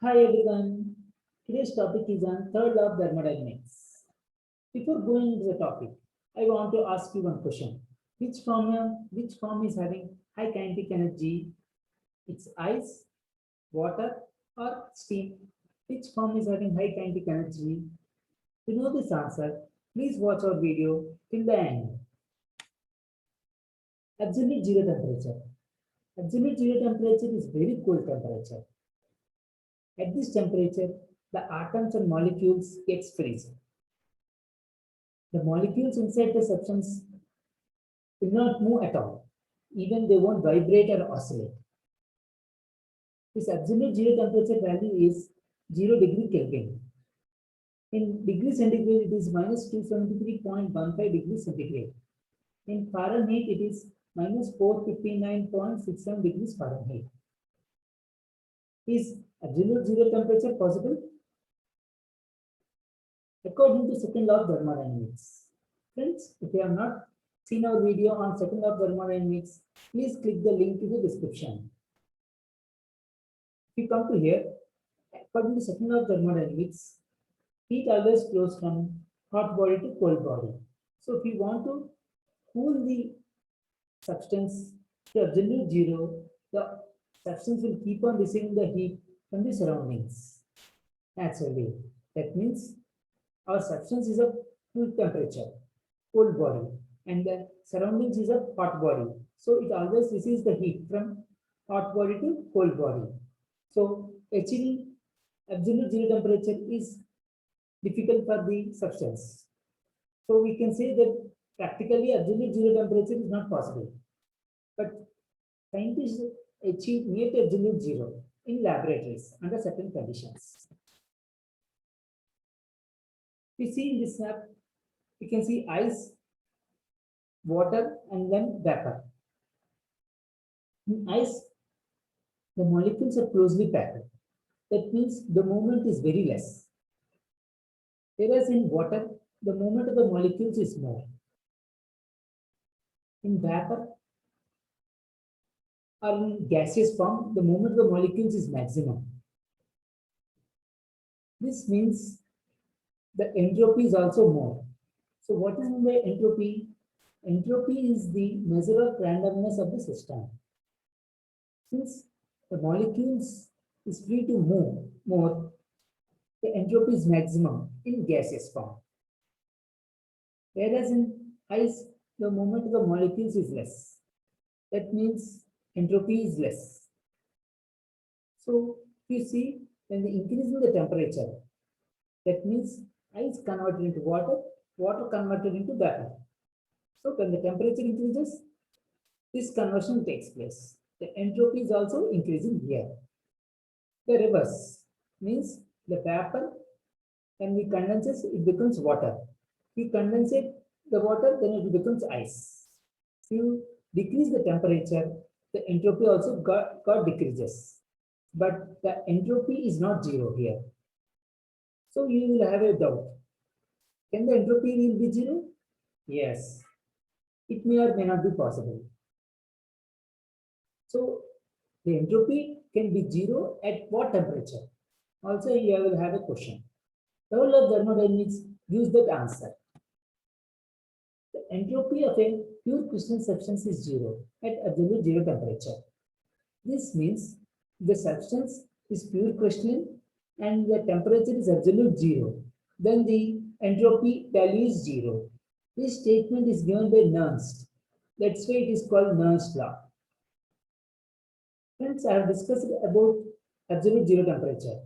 Hi everyone. Today's topic is on third law of thermodynamics. Before going into the topic, I want to ask you one question. Which form is having high kinetic energy? It's ice, water, or steam. Which form is having high kinetic energy? To know this answer, please watch our video till the end. Absolute zero temperature. Absolute zero temperature is very cold temperature. At this temperature, the atoms and molecules gets freeze. The molecules inside the substance will not move at all. Even they won't vibrate or oscillate. This absolute zero temperature value is 0 degree Kelvin. In degree centigrade, it is minus 273.15 degrees centigrade. In Fahrenheit, it is minus 459.67 degrees Fahrenheit. Is absolute zero temperature possible? According to second law of thermodynamics. Friends, if you have not seen our video on second law of thermodynamics, please click the link in the description. If you come to here, according to second law of thermodynamics, heat always flows from hot body to cold body. So if you want to cool the substance to absolute zero, the substance will keep on receiving the heat from the surroundings naturally. That means our substance is a cool temperature, cold body, and the surroundings is a hot body. So it always receives the heat from hot body to cold body. So achieving absolute zero temperature is difficult for the substance. So we can say that practically absolute zero temperature is not possible. But scientists achieve near to absolute zero in laboratories under certain conditions. We see in this map, we can see ice, water, and then vapor. In ice, the molecules are closely packed. That means the movement is very less. Whereas in water, the movement of the molecules is more. In vapor or in gaseous form, the movement of the molecules is maximum. This means the entropy is also more. So what is meant by entropy? Entropy is the measure of randomness of the system. Since the molecules is free to move more, the entropy is maximum in gaseous form. Whereas in ice, the movement of the molecules is less. That means entropy is less. So you see, when the increase in the temperature, that means ice converted into water, water converted into vapor. So when the temperature increases, this conversion takes place. The entropy is also increasing here. The reverse means the vapor, when we condense it becomes water. If you condensate the water, then it becomes ice. If you decrease the temperature, the entropy also got decreases. But the entropy is not zero here. So you will have a doubt. Can the entropy will be zero? Yes. It may or may not be possible. So the entropy can be zero at what temperature? Also, you will have a question. Third law of thermodynamics gives that answer. The entropy of a pure crystalline substance is zero at absolute zero temperature. This means the substance is pure crystalline and the temperature is absolute zero. Then the entropy value is zero. This statement is given by Nernst. That's why it is called Nernst law. Friends, I have discussed about absolute zero temperature.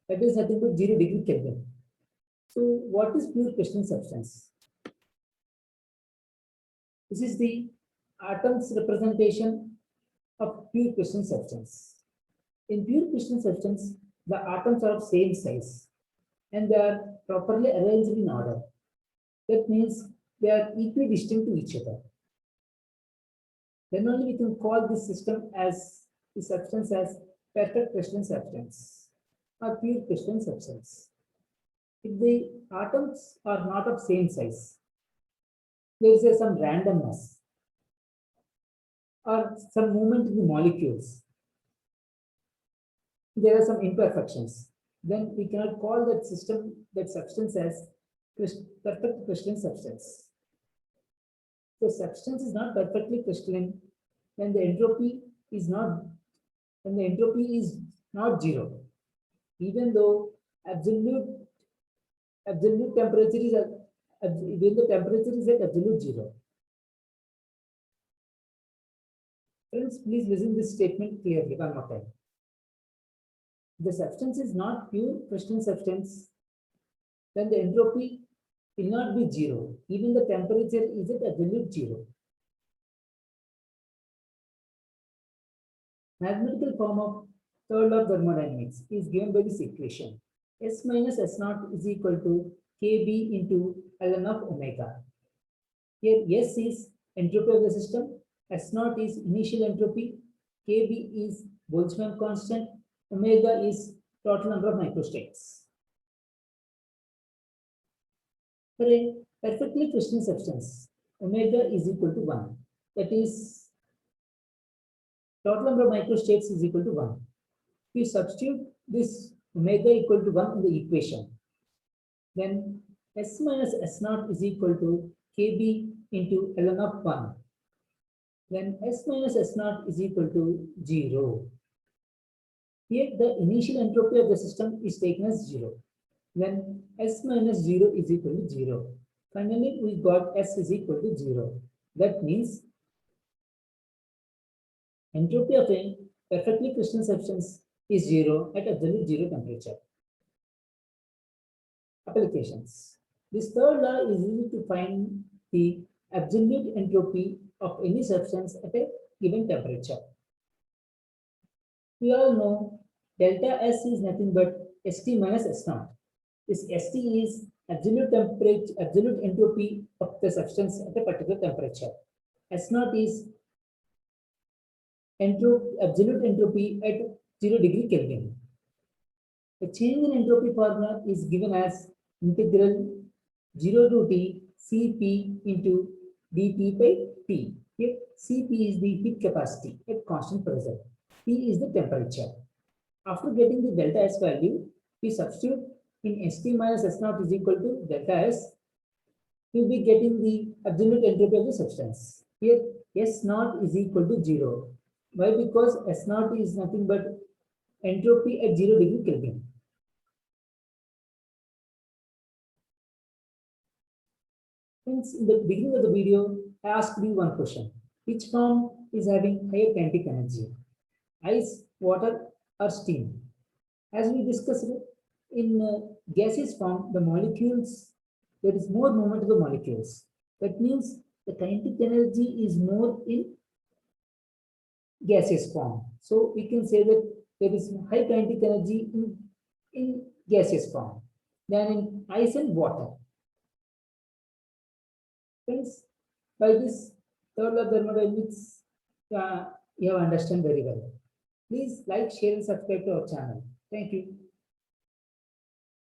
That is nothing but 0 degree Kelvin. So what is pure crystalline substance? This is the atom's representation of pure crystalline substance. In pure crystalline substance, the atoms are of same size and they are properly arranged in order. That means they are equidistant to each other. Then only we can call this system as the substance as perfect crystalline substance or pure crystalline substance. If the atoms are not of same size, there is some randomness or some movement in the molecules. There are some imperfections. then we cannot call that system, that substance as perfect crystalline substance. The substance is not perfectly crystalline when the entropy is not zero, even though absolute temperature is when the temperature is at absolute zero. Friends, please listen this statement clearly one more time. The substance is not pure crystalline substance, then the entropy will not be zero, even the temperature is at absolute zero. Mathematical form of third law of thermodynamics is given by this equation. S minus S naught is equal to Kb into ln of omega. Here S is entropy of the system, S naught is initial entropy, Kb is Boltzmann constant, omega is total number of microstates. For a perfectly crystalline substance, omega is equal to 1. That is, total number of microstates is equal to 1. If you substitute this omega equal to 1 in the equation, then S minus S naught is equal to Kb into ln of 1. Then S minus S naught is equal to 0. Here the initial entropy of the system is taken as 0. Then S minus 0 is equal to 0. Finally, we got S is equal to 0. That means entropy of a perfectly crystalline substance is 0 at absolute 0 temperature. Applications. This third law is used to find the absolute entropy of any substance at a given temperature. We all know delta S is nothing but St minus S naught. This St is absolute temperature, absolute entropy of the substance at a particular temperature. S naught is absolute entropy at 0 degree Kelvin. The change in entropy formula is given as integral 0 to T Cp into dT by T. Here Cp is the heat capacity at constant pressure. T is the temperature. After getting the delta S value, we substitute in St minus S naught is equal to delta S. We will be getting the absolute entropy of the substance. Here S naught is equal to 0. Why? Because S naught is nothing but entropy at 0 degree Kelvin. Hence, in the beginning of the video, I asked you one question. Which form is having higher kinetic energy? Ice, water, or steam? As we discussed, in gaseous form, the molecules, there is more movement of the molecules. That means the kinetic energy is more in gaseous form. So we can say that there is high kinetic energy in gaseous form than in ice and water. Friends, by this third law of thermodynamics, you have understand very well. Please like, share, and subscribe to our channel. Thank you.